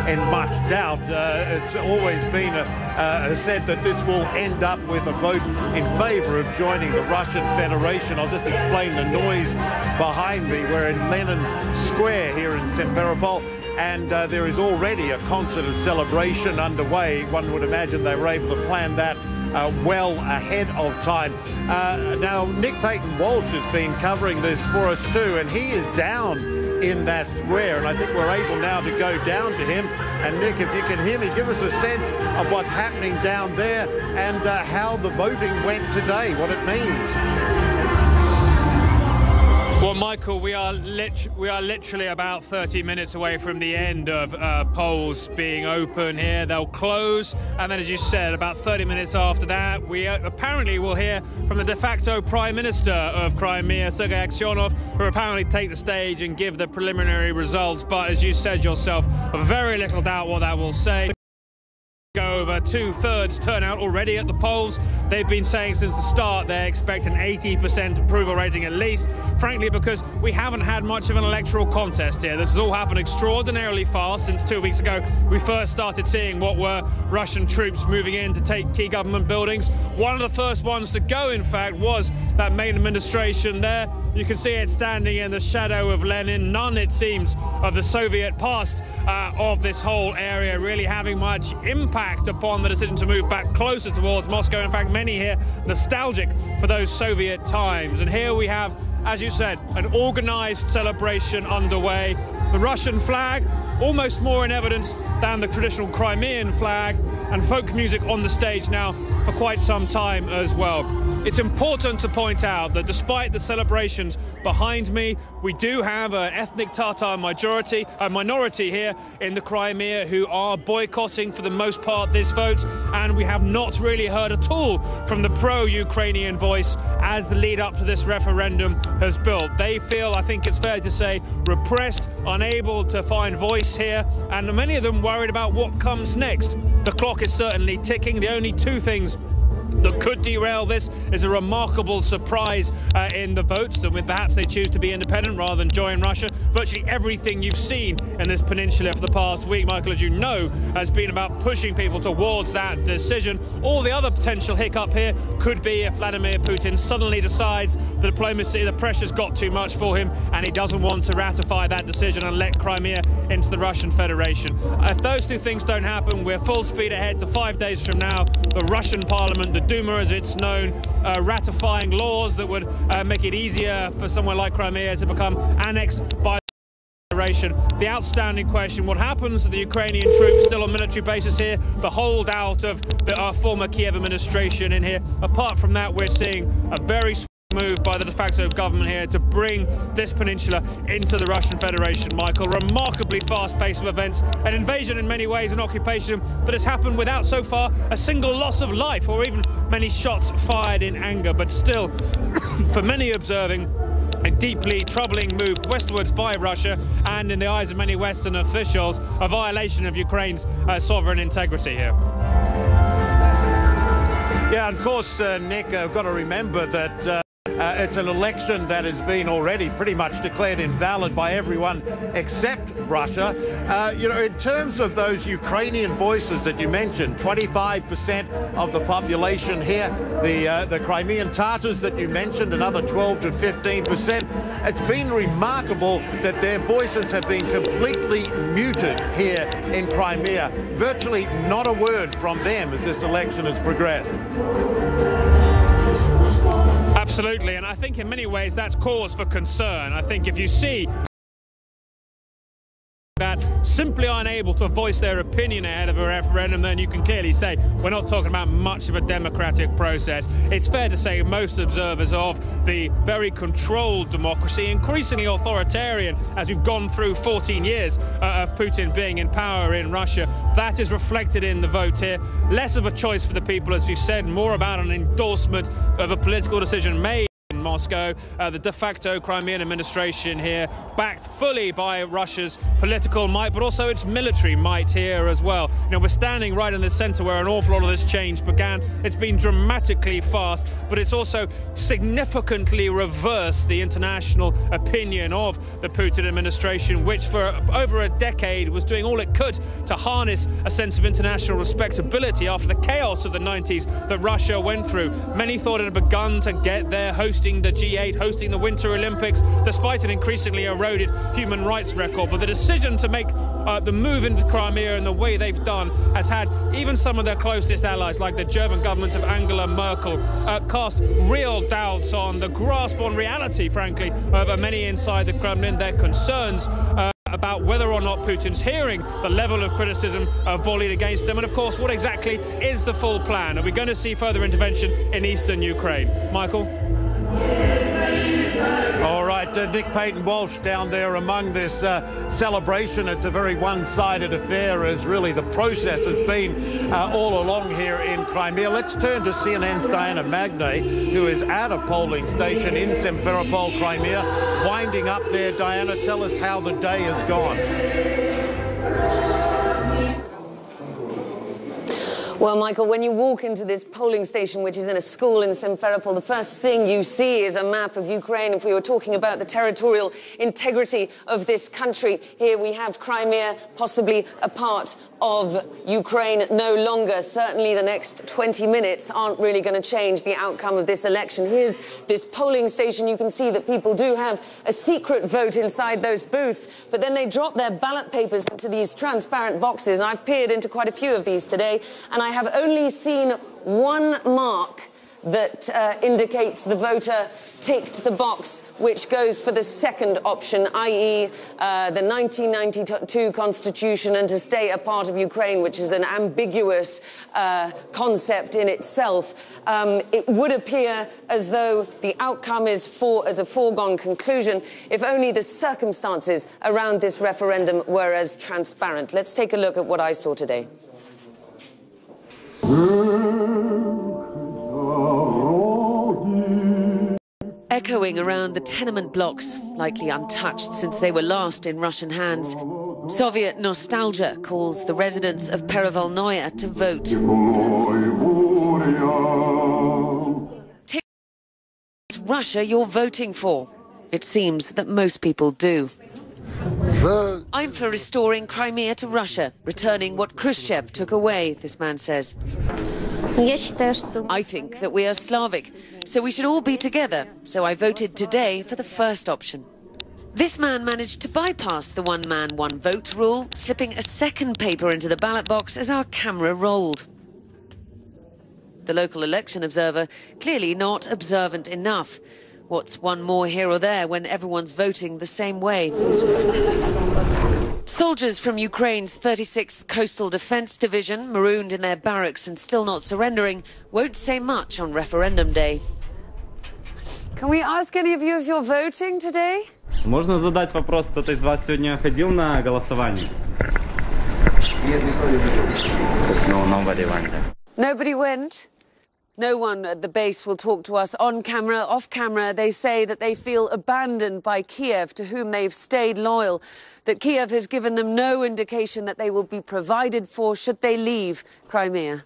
in much doubt. It's always been said that this will end up with a vote in favor of joining the Russian Federation. I'll just explain the noise behind me. We're in Lenin Square here in Simferopol, and there is already a concert of celebration underway. One would imagine they were able to plan that well ahead of time. Now, Nick Payton-Walsh has been covering this for us too, and he is down in that square, and I think we're able now to go down to him. And Nick, if you can hear me, give us a sense of what's happening down there and how the voting went today, what it means. Well, Michael, we are literally about 30 minutes away from the end of polls being open here. They'll close, and then, as you said, about 30 minutes after that, we apparently will hear from the de facto Prime Minister of Crimea, Sergei Aksyonov, who apparently take the stage and give the preliminary results. But as you said yourself, very little doubt what that will say. Over 2/3 turnout already at the polls. They've been saying since the start they expect an 80% approval rating at least, frankly because we haven't had much of an electoral contest here. This has all happened extraordinarily fast since 2 weeks ago we first started seeing what were Russian troops moving in to take key government buildings. One of the first ones to go, in fact, was that main administration there. You can see it standing in the shadow of Lenin. None, it seems, of the Soviet past of this whole area really having much impact upon the decision to move back closer towards Moscow. In fact, many here nostalgic for those Soviet times. And here we have, as you said, an organized celebration underway. The Russian flag, almost more in evidence than the traditional Crimean flag, and folk music on the stage now for quite some time as well. It's important to point out that despite the celebrations behind me, we do have an ethnic Tatar minority here in the Crimea who are boycotting for the most part this vote, and we have not really heard at all from the pro-Ukrainian voice as the lead up to this referendum has built. They feel, I think it's fair to say, repressed, unable to find voice here, and many of them worried about what comes next. The clock is certainly ticking. The only two things that could derail this is a remarkable surprise in the votes, and with perhaps they choose to be independent rather than join Russia. Virtually everything you've seen in this peninsula for the past week, Michael, as you know, has been about pushing people towards that decision. All the other potential hiccup here could be if Vladimir Putin suddenly decides the diplomacy, the pressure's got too much for him, and he doesn't want to ratify that decision and let Crimea into the Russian Federation. If those two things don't happen, we're full speed ahead to 5 days from now. The Russian Parliament, the Duma as it's known, ratifying laws that would make it easier for somewhere like Crimea to become annexed by the Federation. The outstanding question, what happens to the Ukrainian troops still on military bases here, the holdout of the former Kiev administration in here. Apart from that, we're seeing a very move by the de facto government here to bring this peninsula into the Russian Federation, Michael. Remarkably fast pace of events, an invasion in many ways, an occupation that has happened without so far a single loss of life or even many shots fired in anger, but still for many observing, a deeply troubling move westwards by Russia, and in the eyes of many Western officials, a violation of Ukraine's sovereign integrity here. Yeah, of course, Nick, I've got to remember that it's an election that has been already pretty much declared invalid by everyone except Russia. You know, in terms of those Ukrainian voices that you mentioned, 25% of the population here, the Crimean Tatars that you mentioned, another 12 to 15%. It's been remarkable that their voices have been completely muted here in Crimea. Virtually not a word from them as this election has progressed. Absolutely, and I think in many ways that's cause for concern. I think if you see that simply unable to voice their opinion ahead of a referendum, then you can clearly say we're not talking about much of a democratic process. It's fair to say most observers of the very controlled democracy, increasingly authoritarian as we've gone through 14 years of Putin being in power in Russia, that is reflected in the vote here. Less of a choice for the people, as we've said, more about an endorsement of a political decision made in Moscow. Moscow. The de facto Crimean administration here, backed fully by Russia's political might, but also its military might here as well. You know, we're standing right in the center where an awful lot of this change began. It's been dramatically fast, but it's also significantly reversed the international opinion of the Putin administration, which for over a decade was doing all it could to harness a sense of international respectability after the chaos of the 90s that Russia went through. Many thought it had begun to get there, hosting the G8, hosting the Winter Olympics, despite an increasingly eroded human rights record. But the decision to make the move into Crimea in the way they've done has had even some of their closest allies, like the German government of Angela Merkel, cast real doubts on the grasp on reality, frankly, of many inside the Kremlin. Their concerns about whether or not Putin's hearing the level of criticism volleyed against him, and of course, what exactly is the full plan? Are we going to see further intervention in eastern Ukraine? Michael? All right, Nick Payton-Walsh down there among this celebration. It's a very one-sided affair, as really the process has been all along here in Crimea. Let's turn to CNN's Diana Magnay, who is at a polling station in Simferopol, Crimea. Winding up there, Diana, tell us how the day has gone. Well, Michael, when you walk into this polling station, which is in a school in Simferopol, the first thing you see is a map of Ukraine. If we were talking about the territorial integrity of this country, here we have Crimea, possibly a part of Ukraine no longer. Certainly the next 20 minutes aren't really going to change the outcome of this election. Here's this polling station. You can see that people do have a secret vote inside those booths, but then they drop their ballot papers into these transparent boxes. And I've peered into quite a few of these today, and I have only seen one mark that indicates the voter ticked the box which goes for the second option, i.e. the 1992 constitution and to stay a part of Ukraine, which is an ambiguous concept in itself. It would appear as though the outcome is as a foregone conclusion if only the circumstances around this referendum were as transparent. Let's take a look at what I saw today. Echoing around the tenement blocks, likely untouched since they were last in Russian hands, Soviet nostalgia calls the residents of Perevolnoye to vote. It's Russia you're voting for. It seems that most people do. I'm for restoring Crimea to Russia, returning what Khrushchev took away, this man says. I think that we are Slavic, so we should all be together, so I voted today for the first option. This man managed to bypass the one-man, one-vote rule, slipping a second paper into the ballot box as our camera rolled. The local election observer clearly not observant enough. What's one more here or there when everyone's voting the same way? Soldiers from Ukraine's 36th Coastal Defence Division, marooned in their barracks and still not surrendering, won't say much on referendum day. Can we ask any of you if you're voting today? Можно задать вопрос, кто-то из вас сегодня ходил на голосование? No, nobody went. Nobody went? No one at the base will talk to us on camera, off camera. They say that they feel abandoned by Kiev, to whom they've stayed loyal, that Kiev has given them no indication that they will be provided for should they leave Crimea.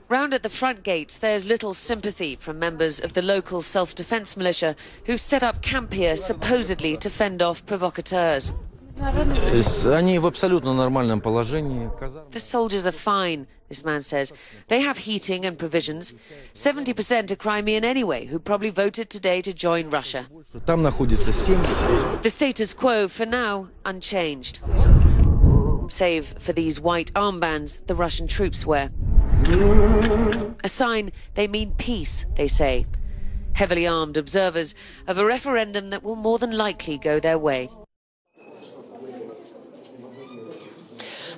Round at the front gates, there's little sympathy from members of the local self-defense militia who've set up camp here supposedly to fend off provocateurs. Они в абсолютно нормальном положении. The soldiers are fine, this man says. They have heating and provisions. 70% are Crimean anyway, who probably voted today to join Russia. Там находится 70. The status quo, for now, unchanged. Save for these white armbands the Russian troops wear. A sign they mean peace, they say. Heavily armed observers of a referendum that will more than likely go their way.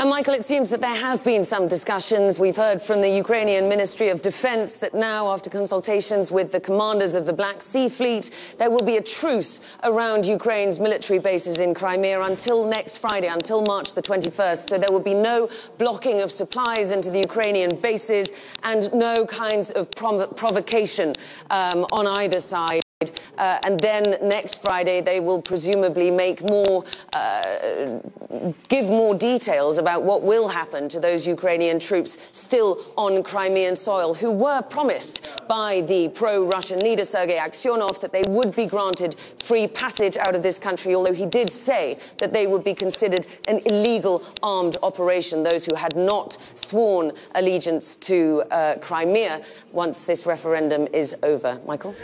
And Michael, it seems that there have been some discussions. We've heard from the Ukrainian Ministry of Defense that now, after consultations with the commanders of the Black Sea Fleet, there will be a truce around Ukraine's military bases in Crimea until next Friday, until March the 21st. So there will be no blocking of supplies into the Ukrainian bases and no kinds of provocation on either side. And then next Friday, they will presumably give more details about what will happen to those Ukrainian troops still on Crimean soil, who were promised by the pro-Russian leader, Sergei Aksyonov, that they would be granted free passage out of this country, although he did say that they would be considered an illegal armed operation, those who had not sworn allegiance to Crimea once this referendum is over. Michael?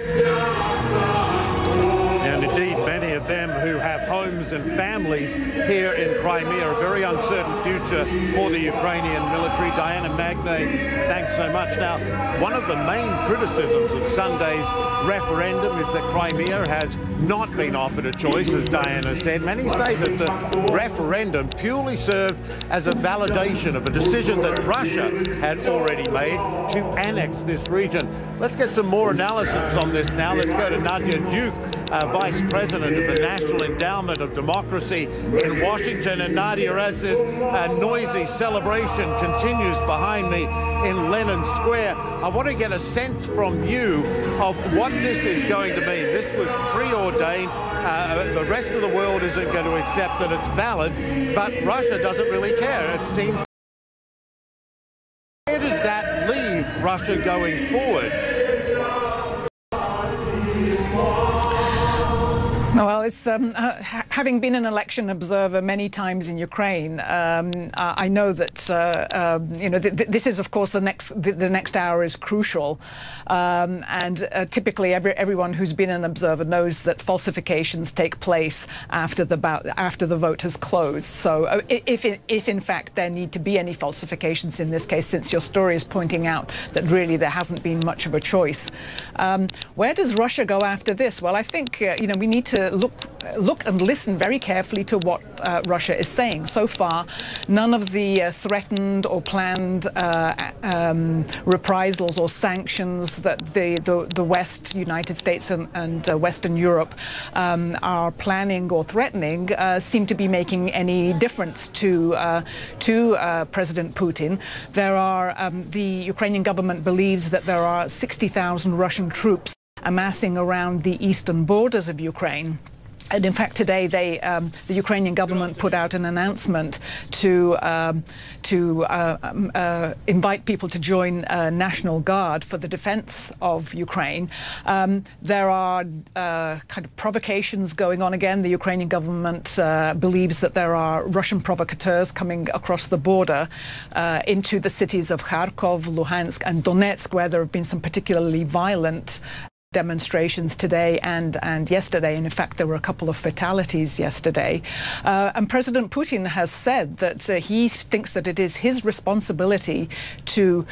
And indeed, many of them who have homes and families here in Crimea, a very uncertain future for the Ukrainian military. Diana Magne, thanks so much. Now, one of the main criticisms of Sunday's referendum is that Crimea has not been offered a choice, as Diana said. Many say that the referendum purely served as a validation of a decision that Russia had already made to annex this region. Let's get some more analysis on this now. Let's go to Nadia Duke, Vice President of the National Endowment of Democracy in Washington. And Nadia, as this noisy celebration continues behind me in Lenin Square, I want to get a sense from you of what this is going to mean. This was preordained. The rest of the world isn't going to accept that it's valid, but Russia doesn't really care, it seems. Where does that leave Russia going forward? Well, it's having been an election observer many times in Ukraine, I know that you know this is, of course, the next hour is crucial, and typically everyone who's been an observer knows that falsifications take place after the vote has closed. So if in fact there need to be any falsifications in this case, since your story is pointing out that really there hasn't been much of a choice, where does Russia go after this? Well, I think you know, we need to look and listen very carefully to what Russia is saying. So far, none of the threatened or planned reprisals or sanctions that the West, United States and Western Europe are planning or threatening seem to be making any difference to President Putin. The Ukrainian government believes that there are 60,000 Russian troops amassing around the eastern borders of Ukraine. And in fact, today the Ukrainian government put out an announcement to invite people to join National Guard for the defense of Ukraine. There are kind of provocations going on again. The Ukrainian government believes that there are Russian provocateurs coming across the border into the cities of Kharkov, Luhansk and Donetsk, where there have been some particularly violent demonstrations today and yesterday. And in fact, there were a couple of fatalities yesterday. And President Putin has said that he thinks that it is his responsibility to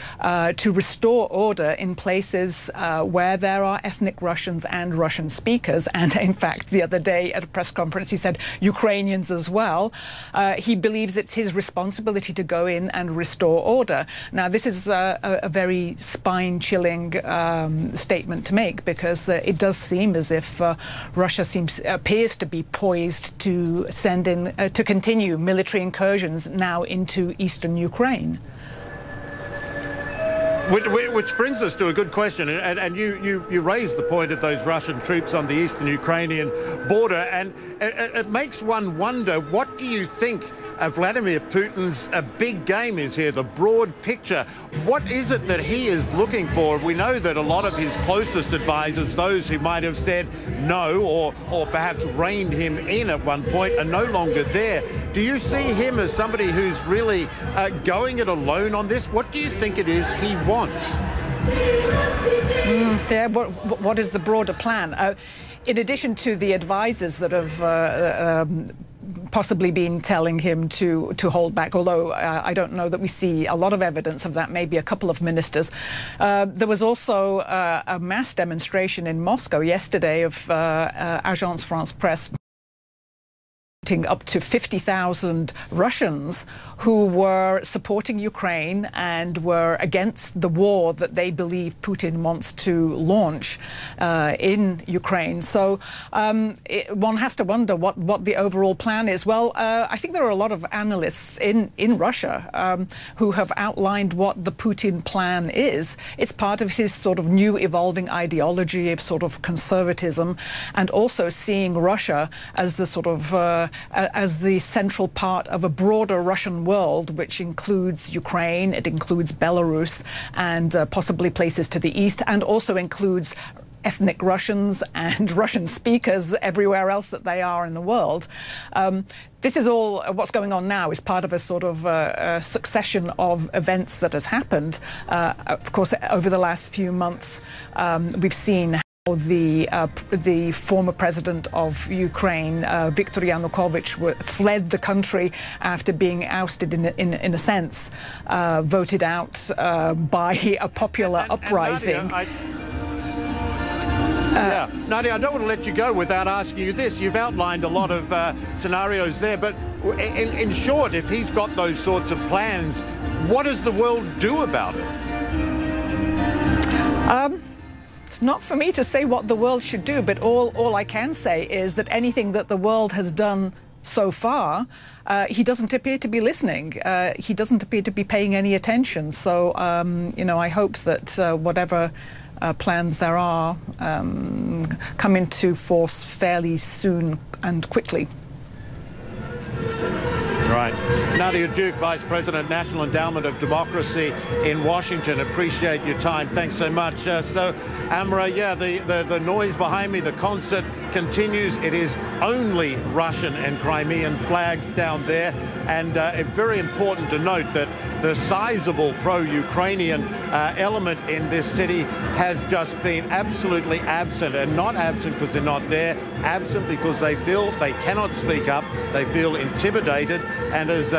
restore order in places where there are ethnic Russians and Russian speakers. And in fact, the other day at a press conference, he said Ukrainians as well. He believes it's his responsibility to go in and restore order. Now, this is a very spine-chilling statement to make, because it does seem as if Russia appears to be poised to send in to continue military incursions now into eastern Ukraine. Which brings us to a good question, and you raised the point of those Russian troops on the eastern Ukrainian border, and it makes one wonder, what do you think Vladimir Putin's big game is here, the broad picture? What is it that he is looking for? We know that a lot of his closest advisors, those who might have said no or perhaps reined him in at one point, are no longer there. Do you see him as somebody who's really going it alone on this? What do you think it is he wants? Yeah, what is the broader plan? In addition to the advisors that have possibly been telling him to hold back, although I don't know that we see a lot of evidence of that, maybe a couple of ministers. There was also a mass demonstration in Moscow yesterday of Agence France Presse up to 50,000 Russians who were supporting Ukraine and were against the war that they believe Putin wants to launch in Ukraine. So one has to wonder what the overall plan is. Well, I think there are a lot of analysts in Russia who have outlined what the Putin plan is. It's part of his sort of new evolving ideology of sort of conservatism, and also seeing Russia as the sort of as the central part of a broader Russian world, which includes Ukraine, it includes Belarus, and possibly places to the east, and also includes ethnic Russians and Russian speakers everywhere else that they are in the world. This is all what's going on now is part of a sort of succession of events that has happened. Of course, over the last few months, we've seen the former president of Ukraine, Viktor Yanukovych, fled the country after being ousted, in a sense, voted out by a popular uprising. Nadia, I don't want to let you go without asking you this. You've outlined a lot of scenarios there, but in short, if he's got those sorts of plans, what does the world do about it? It's not for me to say what the world should do, but all I can say is that anything that the world has done so far, he doesn't appear to be listening. He doesn't appear to be paying any attention. So, you know, I hope that whatever plans there are come into force fairly soon and quickly. Right. Nadia Duke, Vice President, National Endowment of Democracy in Washington. Appreciate your time. Thanks so much. So, Amra, yeah, the noise behind me, the concert continues. It is only Russian and Crimean flags down there. And it's very important to note that the sizable pro-Ukrainian element in this city has just been absolutely absent, and not absent because they're not there, absent because they feel they cannot speak up, they feel intimidated, and as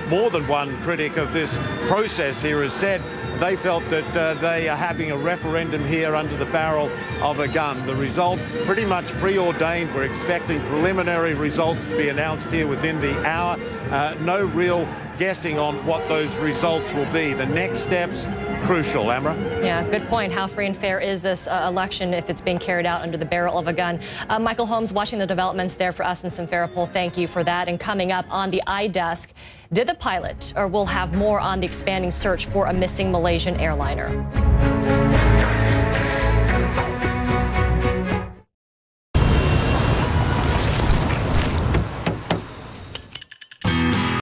more than one critic of this process here has said, they felt that they are having a referendum here under the barrel of a gun. The result pretty much preordained. We're expecting preliminary results to be announced here within the hour. No real guessing on what those results will be. The next steps, crucial, Amra. Yeah, good point. How free and fair is this election if it's being carried out under the barrel of a gun? Michael Holmes watching the developments there for us in Simferopol. Thank you for that. And coming up on the iDesk, did the pilot, or we'll have more on the expanding search for a missing Malaysian airliner.